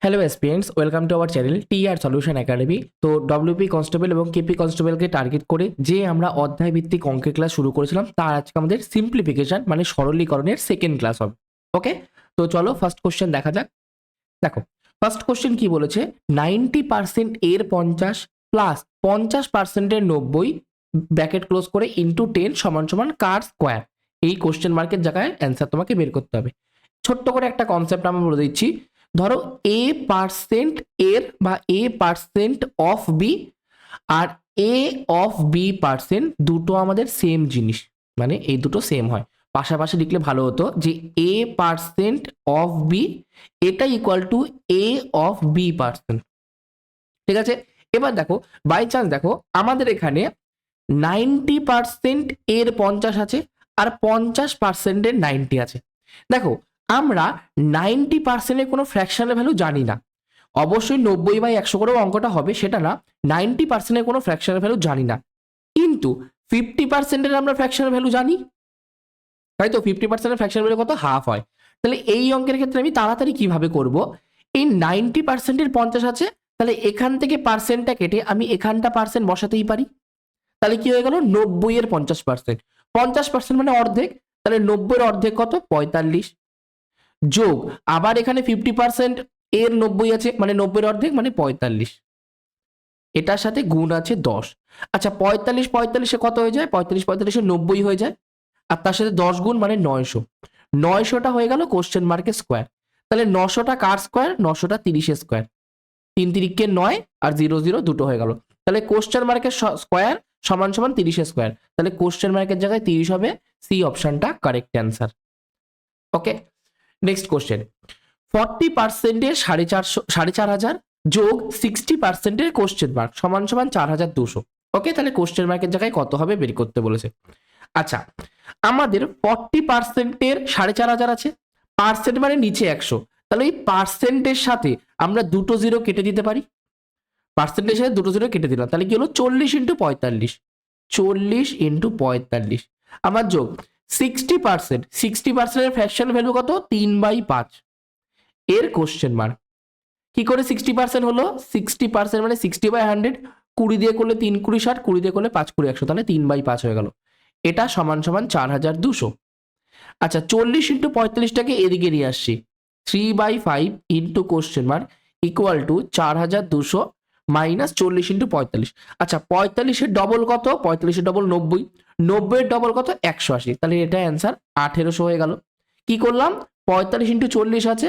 Hello aspirants, welcome to our channel T R solution academy. তো WP constable এবং KP কনস্টেবলকে target করে যে আমরা অধ্যায় ভিত্তিক অঙ্কের ক্লাস শুরু করেছিলাম, তার আজকে আমাদের সিম্পলিফিকেশন মানে সরলীকরণের সেকেন্ড ক্লাস হবে। ওকে, তো চলো ফার্স্ট কোশ্চেন দেখা যাক। দেখো, ফার্স্ট কোশ্চেন কি বলেছে, 90% এর 50 প্লাস 50%-এর 90 ব্র্যাকেট ক্লোজ করে ইন্টু 10 সমান সমান কার স্কোয়ার। এই কোশ্চেন মার্কের জায়গায় অ্যান্সার তোমাকে বের করতে হবে। ছোট্ট করে একটা কনসেপ্ট আমি বলে দিচ্ছি। ধরো এ পার্সেন্ট এর বা এ পার্সেন্ট অফ বি আর এ অফ বি পার্সেন্ট দুটো আমাদের সেম জিনিস, মানে এই দুটো সেম হয়। পাশাপাশি লিখলে ভালো হতো যে এ পার্সেন্ট অফ বি এটা equal to a of B percent. ঠিক আছে, এবার দেখো বাই চান্স দেখো আমাদের এখানে 90% এর 50 আছে আর 50%-এর 90 আছে। দেখো, আমরা 90%-এর কোনো ফ্র্যাকশনাল ভ্যালু জানি না। অবশ্যই 90/100 করেও অঙ্কটা হবে সেটা না, 90%-এর কোনো ফ্র্যাকশনাল ভ্যালু জানি না, কিন্তু 50%-এর আমরা ফ্র্যাকশনাল ভ্যালু জানি, তাই তো? 50%-এর ফ্র্যাকশনাল ভ্যালু কত? হাফ হয়। তাহলে এই অঙ্কের ক্ষেত্রে আমি তাড়াতাড়ি কিভাবে করব, এই 90%-এর 50 আছে, তাহলে এখান থেকে পার্সেন্টটা কেটে আমি এখানটা পার্সেন্ট বসাতেই পারি। তাহলে কি হয়ে গেল, 90-এর 50%, 50% মানে অর্ধেক, তাহলে 90-এর অর্ধেক কত? 45 যোগ আবার এখানে 50% এর 90 আছে, মানে 90-এর অর্ধেক মানে 45, এটার সাথে গুণ আছে 10। আচ্ছা, 45 45-এ কত হয়ে যায়? 45 45-এ 90 হয়ে যায়, আর তার সাথে 10 গুণ মানে 900, 900টা হয়ে গেল কোশ্চেন মার্কের স্কোয়ার। তাহলে 900টা কার স্কোয়ার? 900টা 30-এর স্কোয়ার। 3 3-কে 9 আর 0 0 দুটো হয়ে গেল। তাহলে কোশ্চেন মার্কের স্কোয়ার সমান সমান 30-এর স্কোয়ার। তাহলে কোশ্চেন মার্কের জায়গায় 30 হবে, সি অপশনটা কারেক্ট অ্যান্সার। ওকে, নেক্সট কোশ্চেন। 40%-এর 4,500 যোগ 60%-এর কোশ্চেন মার্ক সমান সমান 4,200। ওকে, তাহলে কোশ্চেন মার্কের জায়গায় কত হবে বের করতে বলেছে। আচ্ছা, আমাদের 40%-এর 4,500 আছে, পার্সেন্ট মানে নিচে 100, তাহলে এই পার্সেন্টের সাথে আমরা দুটো জিরো কেটে দিতে পারি। পার্সেন্টের সাথে দুটো জিরো কেটে দিলাম, তাহলে কি হলো 40 × 45, 40 × 45 আমার যোগ 60%, 60%-এর ফ্র্যাকশন ভ্যালু কত? 3/5 এর কোশ্চেন মার্ক। কি করে 60% হলো? 60% মানে 60/100, 20 দিয়ে করলে 3 20 60, 20 দিয়ে করলে 5 20 100, তাহলে 3/5 হয়ে গেল। এটা সমান সমান 4,200। আচ্ছা, 40 × 45টাকে এদিকে নিয়ে আসছি, 3/5 into question mark equal to 4,200 minus 40 × 45। আচ্ছা, 45-এর ডবল কত? 45-এর ডবল 90, 90-এর ডবল কত? 180, তাহলে এটা অ্যান্সার 1,800 হয়ে গেল। কি করলাম? 45 × 40 আছে,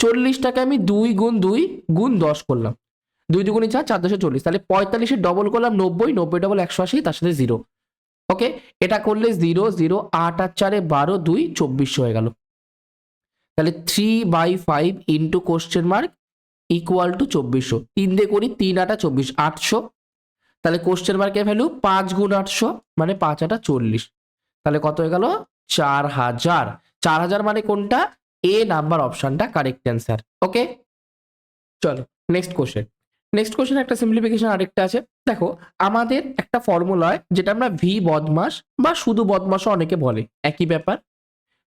40টাকে আমি 2 গুণ 2 গুণ 10 করলাম, 2 2 4 4 10 40, তাহলে 45-এর ডবল করলাম 90, 90 ডবল 180, তার সাথে 0। ওকে, এটা করলে 0 0 8 আর 4 12 2 2400 হয়ে গেল। তাহলে 3/5 into question mark equal to 2400। 3 দিয়ে করি, 3 8 24, 800। তাহলে কোশ্চেন মার্কের ভ্যালু 5 গুণ 800 মানে 5 8 40, তাহলে কত হয়ে গেল? 4,000। 4,000 মানে কোনটা? এ নাম্বার অপশনটা কারেক্ট অ্যান্সার। ওকে, চলো নেক্সট কোশ্চেন। নেক্সট কোশ্চেন একটা সিম্পলিফিকেশন আরেকটা আছে। দেখো, আমাদের একটা ফর্মুলা হয় যেটা আমরা ভি বদমাস বা শুধু বদমাসও অনেকে বলে, একই ব্যাপার।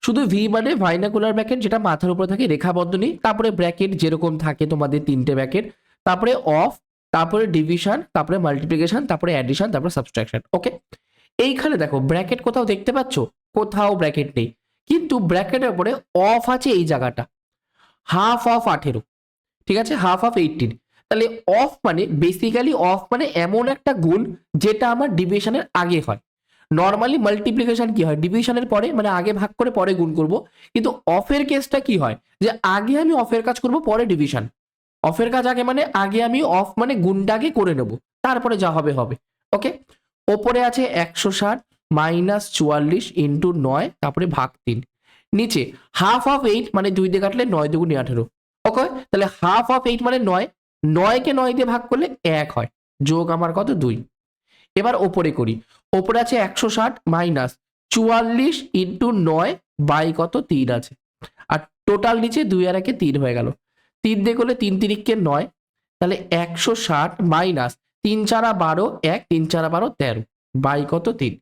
শুধু ভি মানে ভাইনাকুলার ব্র্যাকেট, যেটা মাথার উপরে থাকে, রেখা বন্ধনী, তারপরে ব্র্যাকেট যেরকম থাকে তোমাদের 3টে ব্র্যাকেট, তারপরে অফ, তারপরে ডিভিশন, তারপরে মাল্টিপ্লিকেশন, তারপরে অ্যাডিশন, তারপরে সাবট্রাকশন। ওকে, এইখানে দেখো ব্র্যাকেট কোথাও দেখতে পাচ্ছ? কোথাও ব্র্যাকেট নেই, কিন্তু ব্র্যাকেটের উপরে অফ আছে এই জায়গাটা, হাফ অফ 18, ঠিক আছে, হাফ অফ 18। তাহলে অফ মানে বেসিক্যালি অফ মানে এমন একটা গুণ যেটা আমার ডিভিশনের আগে হয়। নর্মালি মাল্টিপ্লিকেশন কি হয়? ডিভিশনের পরে, মানে আগে ভাগ করে পরে গুণ করব, কিন্তু অফের কেসটা কি হয় যে আগে আমি অফের কাজ করব পরে ডিভিশন। অফের কাজ আগে মানে আগে আমি অফ মানে গুণটাকে করে নেব, তারপরে যা হবে হবে। ওকে, ওপরে আছে 160 মাইনাস 44 ইন্টু 9 তারপরে ভাগ 3, নিচে হাফ অফ 8 মানে 2 দিয়ে কাটলে 9 2 18। ওকে, তাহলে হাফ অফ 8 মানে 9, 9কে 9 দিয়ে ভাগ করলে 1 হয়, যোগ আমার কত? 2। এবার ওপরে করি, ওপরে আছে 160 মাইনাস 44 ইন্টু 9 বাই কত? 3 আছে, আর টোটাল নিচে 2 আর 1 3 হয়ে গেল, 3 দিয়ে করলে 3 3 9, তাহলে 160 মাইনাস 3 4 12, 1 3 4 12 13 বাই কত? 3।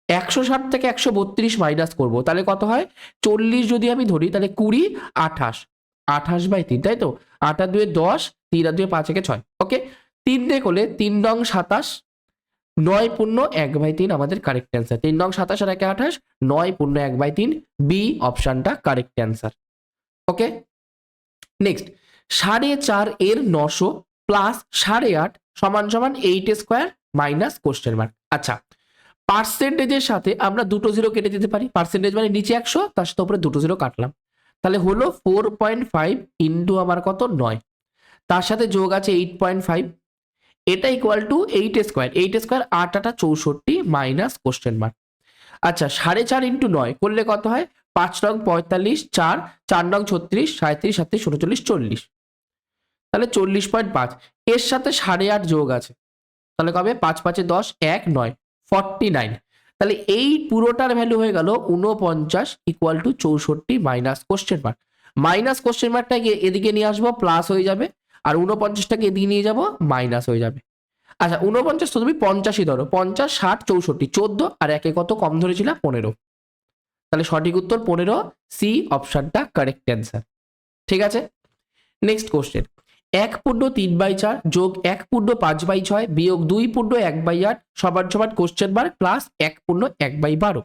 160 থেকে 132 মাইনাস করবো, তাহলে কত হয়? 40 যদি আমি ধরি তাহলে 20 28, 28/3, তাই তো? 8 আর 2 10, 3 আর 2 5 একে 6। ওকে, 3 দিয়ে করলে 3 নং 27, 9 পূর্ণ 1/3 আমাদের কারেক্ট অ্যান্সার। 3 নং 27 আর 1 28, 9 পূর্ণ 1/3, বি অপশনটা কারেক্ট অ্যান্সার। ওকে, নেক্সট 4.5 এর 900 প্লাস 8.5 সমান সমান 8 স্কোয়ার মাইনাস কোশ্চেন মার্ক। আচ্ছা, পার্সেন্টেজের সাথে আমরা দুটো জিরো কেটে দিতে পারি। পার্সেন্টেজ মানে নিচে 100, তার সাথে উপরে দুটো জিরো কাটলাম, তাহলে হলো 4.5 ইন্টু আমার কত 9, তার সাথে যোগ আছে 8.5, এটা equal two 8 square. 8 square 8 8 64 minus question mark. আচ্ছা, 4.5 ইন্টু 9 করলে কত হয়? 5 নং 45, 4 4 নং 36, 37 37 39 40, তাহলে 40.5। এর সাথে 8.5 যোগ আছে, তাহলে কবে? 5 5 10, 1 9, 49। তাহলে এই পুরোটার ভ্যালু হয়ে গেল 49 equal to 64 minus question mark. Minus question মার্কটাকে এদিকে নিয়ে আসবো, প্লাস হয়ে যাবে, আর 49টাকে এদিকে নিয়ে যাব, মাইনাস হয়ে যাবে। আচ্ছা, 49 তো তুমি 50ই ধরো, 50 60 64, 14 আর একে কত কম ধরেছিলাম 15, তাহলে সঠিক উত্তর 15, সি অপশনটা কারেক্ট অ্যান্সার। ঠিক আছে, নেক্সট কোশ্চেন। 1 পূর্ণ 3/4 যোগ 1 পূর্ণ 5/6 বিয়োগ 2 পূর্ণ 1/8 সমান সমান কোশ্চেন মার্ক প্লাস 1 পূর্ণ 1/12।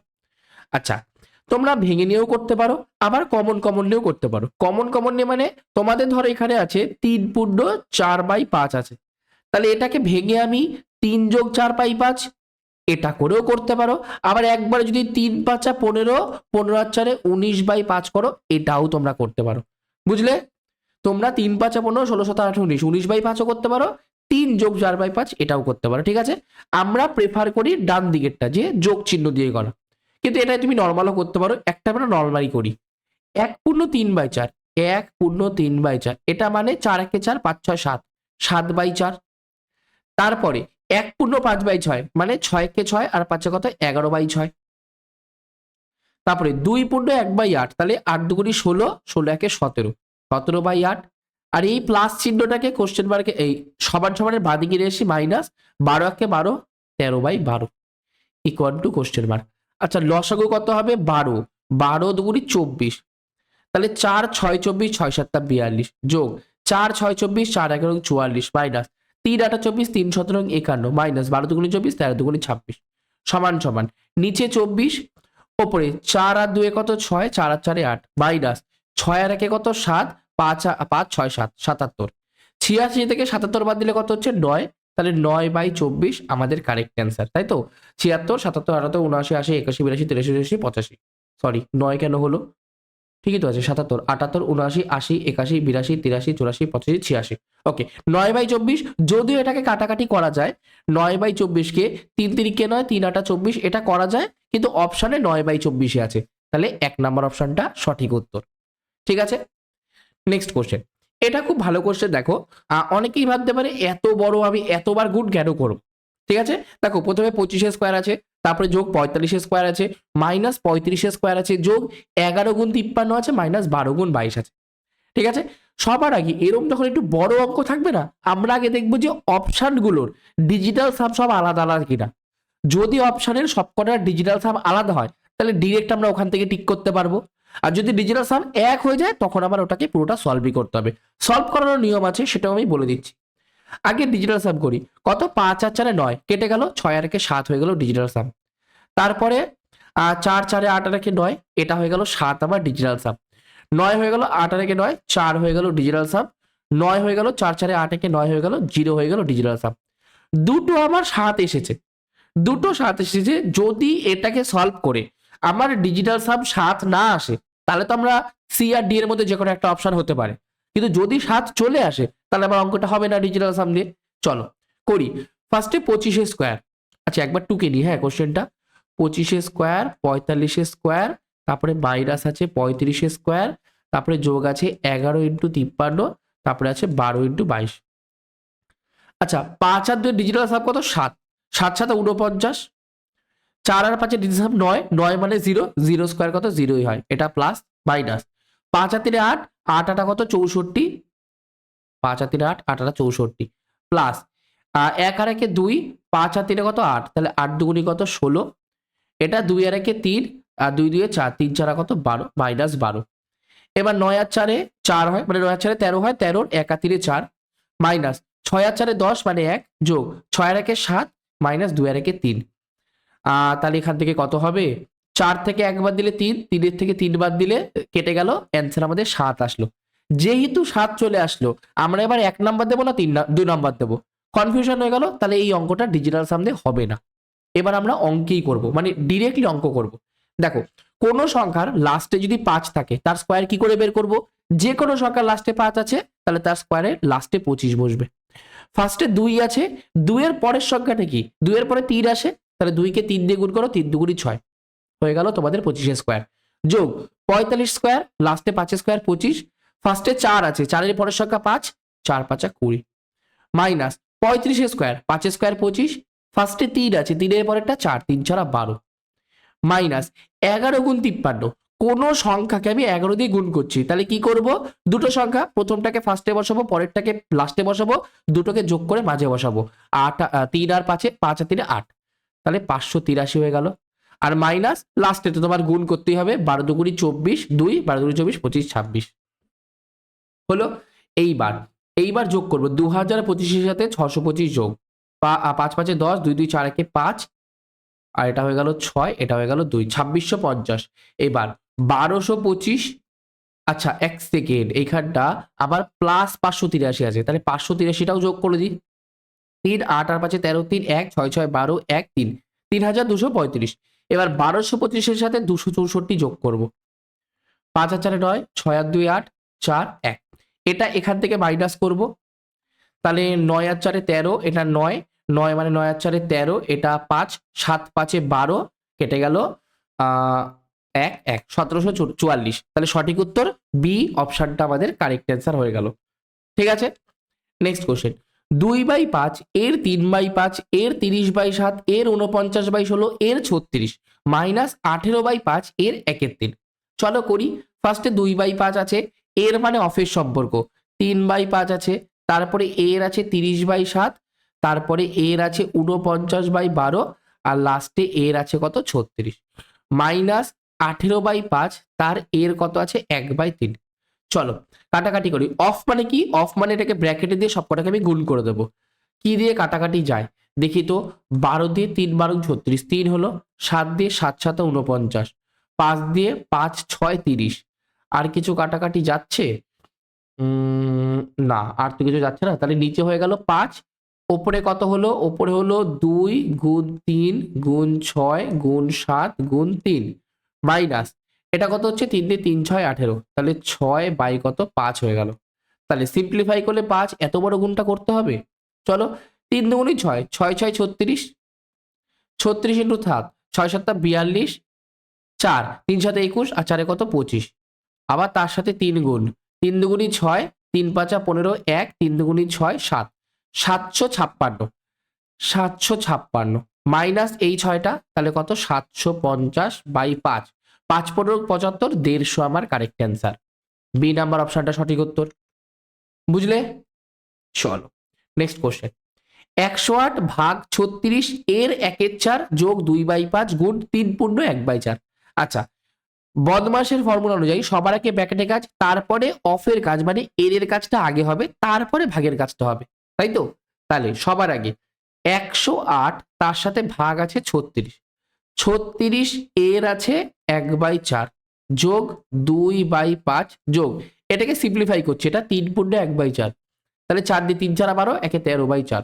আচ্ছা, তোমরা ভেঙে নিয়েও করতে পারো, আবার কমন কমন নিয়েও করতে পারো। কমন কমন নিয়ে মানে তোমাদের ধরো এখানে আছে 3 পূর্ণ 4/5 আছে, তাহলে এটাকে ভেঙে আমি 3 যোগ 4/5 এটা করেও করতে পারো। আবার একবারে যদি 3 5 15, 15 আর 4 19/5 করো, এটাও তোমরা করতে পারো। বুঝলে? তোমরা 3 5 15, 16 17 18 19, 19/5ও করতে পারো, 3 যোগ 4/5 এটাও করতে পারো। ঠিক আছে, আমরা প্রেফার করি ডান দিকেরটা, যে যোগ চিহ্ন দিয়ে করা, কিন্তু এটা তুমি নর্মালও করতে পারো। একটা আমরা নর্মালি করি। 1 পূর্ণ 3/4, 1 পূর্ণ 3/4, এটা মানে 4 1 4 5 6 7, 7/4। তারপরে 1 পূর্ণ 5/6 মানে 6 কে 6 আর 5 কত 11/6। তারপরে 2 পূর্ণ 1/8, তাহলে 8 দুগুণি 16, 16 একে 17, 17/8। আর এই প্লাস চিহ্নটাকে কোশ্চেন মার্কে এই সমান সমানের বাদিকে নিয়ে এসে মাইনাস, 12 একে 12, 13/12 ইকুয়াল টু কোশ্চেন মার্ক। আচ্ছা, লসাগু কত হবে? 12, 12 দুগুণি 24, তাহলে 4 6 24, 6 7 42 যোগ 4 6 24, 4 11 44 মাইনাস 3 8 24, 3 17 51 মাইনাস 12 দুগুণি 24, 13 দুগুণি 26 সমান সমান নিচে 24, ওপরে 4 আর 2 কত 6, 4 আর 4 8 মাইনাস 6 আর 1 কত 7, 5 5 6 7 77। 86 থেকে 77 বাদ দিলে কত হচ্ছে 9, তাহলে 9/24 আমাদের কারেক্ট অ্যান্সার, তাই তো? 76 77 78 79 80 81 82 83 84 85, সরি 9 কেন হলো? ঠিকই তো আছে, 77 78 79 80 81 82 83 84 85 86। ওকে, 9/24, যদিও এটাকে কাটাকাটি করা যায়, 9/24কে 3 3 9, 3 8 24 এটা করা যায়, কিন্তু অপশনে 9/24 আছে, তাহলে 1 নম্বর অপশনটা সঠিক উত্তর। ঠিক আছে, নেক্সট কোশ্চেন। এটা খুব ভালো কোশ্চেন। দেখো, অনেকেই ভাবতে পারে এত বড় আমি এতবার গুণ কেন করব। ঠিক আছে, দেখো প্রথমে 25 স্কোয়ার আছে, তারপরে যোগ 45 স্কোয়ার আছে, মাইনাস 35 স্কোয়ার আছে, যোগ 11 গুণ 53 আছে, মাইনাস 12 গুণ 22 আছে। ঠিক আছে, সবার আগে এরকম যখন একটু বড় অঙ্ক থাকবে না, আমরা আগে দেখবো যে অপশানগুলোর ডিজিটাল সাম সব আলাদা আলাদা কিনা। যদি অপশানের সবকটার ডিজিটাল সাম আলাদা হয়, তাহলে ডিরেক্ট আমরা ওখান থেকে টিক করতে পারবো। আর যদি ডিজিটাল সাম এক হয়ে যায়, তখন আবার ওটাকে পুরোটা সলভই করতে হবে। সলভ করানোর নিয়ম আছে, সেটাও আমি বলে দিচ্ছি। আগে ডিজিটাল সাম করি। কত? 5 আর 4 9 কেটে গেল, 6 আর 1 7 হয়ে গেল ডিজিটাল সাম। তারপরে 4 4 8 আর 1 9, এটা হয়ে গেল 7 আমার ডিজিটাল সাম। 9 হয়ে গেল, 8 আর 1 9, 4 হয়ে গেল ডিজিটাল সাম। 9 হয়ে গেল, 4 4 8 1 9 হয়ে গেল, 0 হয়ে গেল ডিজিটাল সাম। দুটো আমার 7 এসেছে, দুটো 7 এসেছে। যদি এটাকে সলভ করে আমার ডিজিটাল সাম 7 না আসে, তাহলে তো আমরা সি আর ডি এর মধ্যে যে কোনো একটা অপশন হতে পারে। কিন্তু যদি 7 চলে আসে, তাহলে আমার অঙ্কটা হবে না ডিজিটাল সাম দিয়ে। চলো করি। ফার্স্টে 25 স্কোয়ার। আচ্ছা, একবার টুকে নিই, হ্যাঁ, কোশ্চেনটা। 25 স্কোয়ার, 45 স্কোয়ার, তারপরে মাইনাস আছে 35 স্কোয়ার, তারপরে যোগ আছে 11 ইন্টু 53, তারপরে আছে 12 ইন্টু 22। আচ্ছা, 5 আর 2 ডিজিটাল সাম কত? 7, 7 7 49, 4 আর 5 ডিজিটাল সাম 9, 9 মানে 0, 0 স্কোয়ার কত? 0ই হয়, এটা প্লাস মাইনাস 5 আর 3 8, 8 8 কত? 64, 5 আর 3 8, 8 8 64 প্লাস 1 আর 1 2, 5 আর 3 কত? 8, তাহলে 8 দুগুণি কত? 16, এটা 2 আর 1 3, আর 2 2 4, 3 4 কত? 12 মাইনাস 12। এবার 9 আর 4 4 হয়, মানে 9 আর 4 13 হয়, 13 1 আর 3 4, মাইনাস 6 আর 4 10 মানে 1, যোগ 6 আর 1 7, মাইনাস 2 আর 1 3। তাহলে এখান থেকে কত হবে? 4 থেকে 1 বাদ দিলে 3, 3 এর থেকে 3 বাদ দিলে কেটে গেল, অ্যান্সার আমাদের 7 আসলো। যেহেতু 7 চলে আসলো, আমরা এবার 1 নাম্বার দেবো না 2 নাম্বার দেবো? কনফিউশন হয়ে গেল, তাহলে এই অঙ্কটা ডিজিটাল সাম দিয়ে হবে না। এবার আমরা অঙ্কেই করব, মানে ডিরেক্টলি অঙ্ক করব। দেখো, কোন সংখ্যার লাস্টে যদি 5 থাকে তার স্কোয়ার কি করে বের করব? যে কোনো সংখ্যার লাস্টে 5 আছে তাহলে তার স্কোয়ারে লাস্টে 25 বসবে। ফার্স্টে 2 আছে, 2 এর পরের সংখ্যাটা কি? 2 এর পরে 3 আসে, তাহলে 2 কে 3 দিয়ে গুণ করো, 3 2 6 হয়ে গেল তোমাদের 25 স্কোয়ার। যোগ 45 স্কোয়ার, লাস্টে 5 স্কোয়ার 25, ফার্স্টে 4 আছে, 4 এর পরের সংখ্যা 5, 4 5 20, মাইনাস 35 স্কোয়ার, 5 স্কোয়ার 25, ফার্স্টে 3 আছে, 3 এর পরেরটা 4, 3 4 12, মাইনাস 11 গুণ 53। কোন সংখ্যাকে আমি 11 দিয়ে গুণ করছি, তাহলে কি করব? দুটো সংখ্যা, প্রথমটাকে ফার্স্টে বসাবো, পরেরটাকে লাস্টে বসাবো, দুটোকে যোগ করে মাঝে বসাবো। 8 3 আর 5 5 আর 3 8, তাহলে 583 হয়ে গেল। আর মাইনাস লাস্টে তো তোমার গুণ করতেই হবে, 12 2 24, 2 12 2 24 25 26 হলো। এইবার যোগ করবো 2025 সাথে 625 যোগ 5 5 10, 2 2 4 1 5, আর এটা হয়ে গেল 6, এটা হয়ে গেল 2, 2650। এবার 1225, আচ্ছা 1 সেকেন্ড, এইখানটা আবার প্লাস 583 আছে, তাহলে 583টাও যোগ করে দিই। 3 8 আর 5 13, 3 1 6 6 12 1 3, 3235। এবার 1225 এর সাথে 264 যোগ করব। 5 আর 4 9, 6 আর 2 8, 4 1, এটা এখান থেকে মাইনাস করব। তাহলে 9 আর 4 13, এটা 9, 9 মানে 9 আর 4 13, এটা 5, 7 5 12, কেটে গেল 1 1, 1744। তাহলে সঠিক উত্তর বি অপশনটা আমাদের কারেক্ট অ্যান্সার হয়ে গেল। ঠিক আছে, নেক্সট কোশ্চেন। 2/5 এর 3/5 এর 30/7 এর 49/16 এর 36, মাইনাস 18/5 এর 1/3। চলো করি। ফার্স্টে 2/5 আছে, এর মানে অফের সম্পর্ক। 3/5 আছে, তারপরে এর আছে 30/7, তারপরে এর আছে 49/12, আর লাস্টে এর আছে কত? 36, মাইনাস 18/5, তার এর কত আছে? 1/3। চলো কাটাকাটি করি। অফ মানে কি? অফ মানে এটাকে ব্র্যাকেটে দিয়ে সবকটাকে আমি গুণ করে দেবো। কি দিয়ে কাটাকাটি যায় দেখি তো? 12 দিয়ে 3 12 36, 3 হলো, 7 দিয়ে 7 7 49, 5 দিয়ে 5 6 30। আর কিছু কাটাকাটি যাচ্ছে? না, আর তো কিছু যাচ্ছে না। তাহলে নিচে হয়ে গেল 5, ওপরে কত হলো? ওপরে হলো 2 গুণ 3 গুণ 6 গুণ 7 গুণ 3, মাইনাস এটা কত হচ্ছে? 3 দিয়ে 3 6 18, তাহলে 6 বাই কত? 5 হয়ে গেল। তাহলে সিম্পলিফাই করলে 5, এত বড় গুণটা করতে হবে? চলো, 3 দুগুণে 6, 6 6 36, 36 ইন্টু 7, 6 7 42, 4 3 7 21, আর 4 কত? 25। আবার তার সাথে 3 গুণ, 3 দুগুণি 6, 3 5 15, 1 3 দুগুণি 6 7, 756, 756, মাইনাস এই 6টা, তাহলে কত? 750 বাই 5, 5 15 75, 150 আমার কারেক্ট অ্যান্সার। বি নাম্বার অপশনটা সঠিক উত্তর। বুঝলে? চলো নেক্সট কোশ্চেন। 108 ভাগ 36 এর 1/4 যোগ 2/5 গুণ 3 পূর্ণ 1/4। আচ্ছা, বদমাসের ফর্মুলা অনুযায়ী সবার আগে ব্র্যাকেটের কাজ, তারপরে অফের কাজ, মানে এর কাজটা আগে হবে, তারপরে ভাগের কাজটা হবে, তাই তো? তাহলে সবার আগে 108, তার সাথে ভাগ আছে 36, 36 এর আছে 1/4 যোগ 2/5 যোগ, এটাকে সিম্পলিফাই করছে, এটা 3 পূর্ণ 1/4, তাহলে 4 দিয়ে 3 4 12, একে 13/4।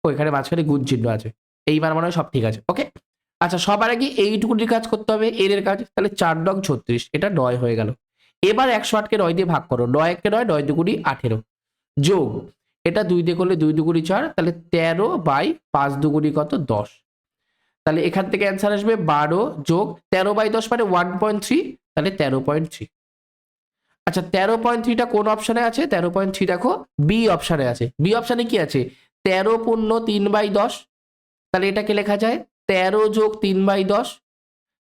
ওইখানে মাঝখানে গুণ চিহ্ন আছে। এইবার মনে হয় সব ঠিক আছে। ওকে, আচ্ছা সবার আগে এইটুকুনির কাজ করতে হবে, এর কাজ। তাহলে 4 নং 36, এটা 9 হয়ে গেল। এবার 108কে 9 দিয়ে ভাগ করো, 9 1 9, 9 2 18, যোগ এটা 2 দিয়ে করলে 2 2 4, তাহলে 13 বাই 5 2 কত? 10। তাহলে এখান থেকে অ্যান্সার আসবে 12 যোগ 13 বাই 10 মানে 1.3, তাহলে 13.3। আচ্ছা 13.3টা কোন অপশনে আছে? 13.3 দেখো বি অপশনে আছে। বি অপশনে কি আছে? 13 পূর্ণ 3/10, তাহলে এটাকে লেখা যায় 13 যোগ 3/10,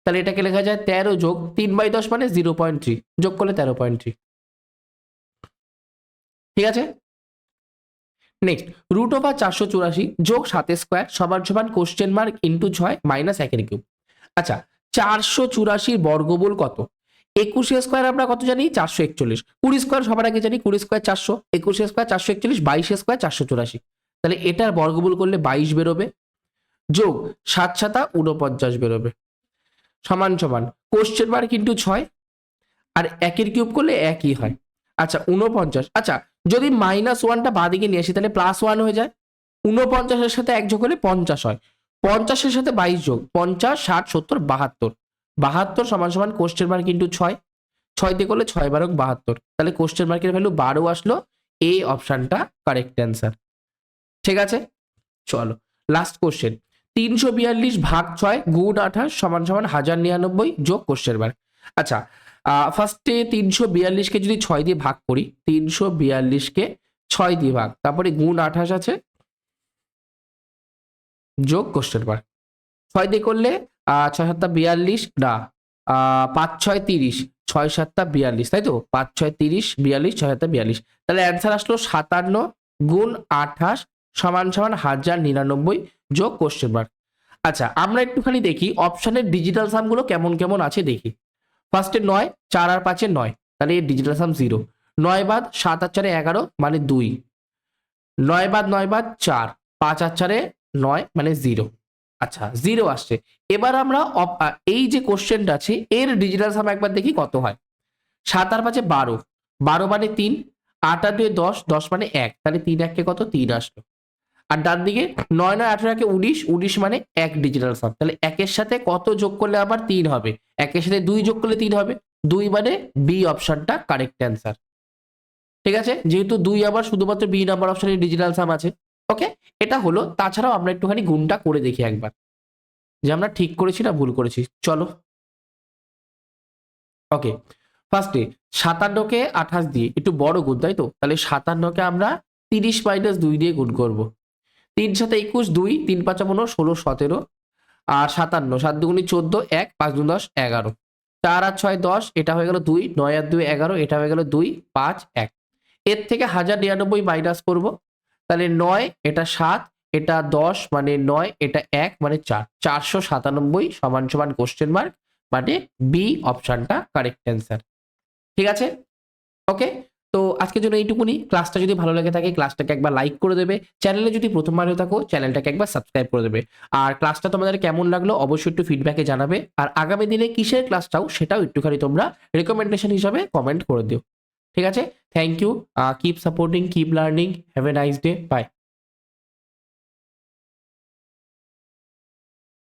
তাহলে এটাকে লেখা যায় 13 যোগ 3/10 মানে 0.3, যোগ করলে 13.3। ঠিক আছে, নেক্সট। রুট ওভার 484 যোগ 7 স্কোয়ার সমান সমান question mark into 6 minus 1 cube. আচ্ছা, 484 বর্গমূল কত? 21 স্কোয়ার আমরা কত জানি 441, 20 স্কোয়ার সবার আগে জানি 20 স্কোয়ার 400, 21 স্কোয়ার 441, 22 স্কোয়ার 484, তাহলে এটার বর্গমূল করলে 22 বেরোবে, যোগ 7 7 49 বেরোবে, সমান সমান কোশ্চেন মার্ক ইন্টু 6 আর একের কিউব করলে একই হয়। আচ্ছা 49, আচ্ছা যদি -1টা বাঁদিকে নিয়ে আসি তাহলে +1 হয়ে যায়, 49-এর সাথে 1 যোগ হলে 50 হয়, 50-এর সাথে 22 যোগ 50 60 70 72, 72 সমান সমান কোশ্চেন মার্ক ইন্টু 6, 6 দিয়ে করলে 6 বারং 72, তাহলে কোশ্চেন মার্কের ভ্যালু 12 আসলো, এ অপশনটা কারেক্ট অ্যান্সার। ঠিক আছে, চলো লাস্ট কোশ্চেন, 342 ভাগ 6 গুণ 28 সমান সমান 1099 যোগ কোশ্চেন মার্ক। আচ্ছা ফার্স্টে 342-কে যদি 6 দিয়ে ভাগ করি, 342-কে 6 দিয়ে ভাগ, তারপরে গুণ 28 আছে, যোগ কোশ্চেন মার্ক। 6 দিয়ে করলে 6 7 42 না, 5 6 30, 6 7 42, তাই তো 5 6 30 42, 6 7 42, তাহলে অ্যান্সার আসলো 57 গুণ 28 সমান সমান 1099 যোগ কোশ্চেন মার্ক। আচ্ছা আমরা একটুখানি দেখি অপশনের ডিজিটাল সামগুলো কেমন কেমন আছে দেখি। ফার্স্টে 9, 4 আর 5 9, তাহলে এর ডিজিটাল সাম 0, 9 বাদ 7 আর 4 11 মানে 2, 9 বাদ 9 বাদ 4, 5 আর 4 9 মানে 0। আচ্ছা 0 আসছে। এবার আমরা এই যে কোশ্চেনটা আছে এর ডিজিটাল সাম একবার দেখি কত হয়। 7 আর 5 12, 12 মানে 3, 8 আর 2 10, 10 মানে 1, তাহলে 3 1 কে কত 3 আসলো। আর ডান দিকে 9 9 18 কে 19, 19 মানে 1 ডিজিটাল সাম, তাহলে 1 এর সাথে কত যোগ করলে আবার 3 হবে, 1 এর সাথে 2 যোগ করলে 3 হবে, 2 মানে বি অপশনটা কারেক্ট অ্যান্সার। ঠিক আছে, যেহেতু 2 আবার শুধুমাত্র বি নাম্বার অপশনে ডিজিটাল সাম আছে। ওকে, এটা হলো। তাছাড়াও আমরা একটুখানি গুণটা করে দেখি একবার যে আমরা ঠিক করেছি না ভুল করেছি। চলো ওকে, ফার্স্টে 57-কে 28 দিয়ে একটু বড় গুণ, তাই তো, তাহলে 57-কে আমরা 30 - 2 দিয়ে গুণ করব। 3 7 21, 2 3 5 15 16 17 আর 57, 7 2 14, 1 5 2 10 11, 4 আর 6 10, এটা হয়ে গেল 2, 9 আর 2 11, এটা হয়ে গেল 2 5 1। এর থেকে 1099 মাইনাস করব, তাহলে 9 এটা 7 এটা 10 মানে 9, এটা 1 মানে 4, 497 সমান সমান কোশ্চেন মার্ক, মানে বি অপশনটা কারেক্ট অ্যান্সার। ঠিক আছে, ওকে। তো আজকের জন্য এইটুকুনি। ক্লাসটা যদি ভালো লাগে থাকে ক্লাসটাকে একবার লাইক করে দেবে, চ্যানেলে যদি প্রথমবার হয়ে থাকো চ্যানেলটাকে একবার সাবস্ক্রাইব করে দেবে। আর ক্লাসটা তোমাদের কেমন লাগলো অবশ্যই একটু ফিডব্যাকে জানাবে, আর আগামী দিনে কিসের ক্লাস চাও সেটাও একটুখানি তোমরা রেকমেন্ডেশন হিসাবে কমেন্ট করে দিও। ঠিক আছে, thank you, keep supporting, keep learning, have a nice day, by.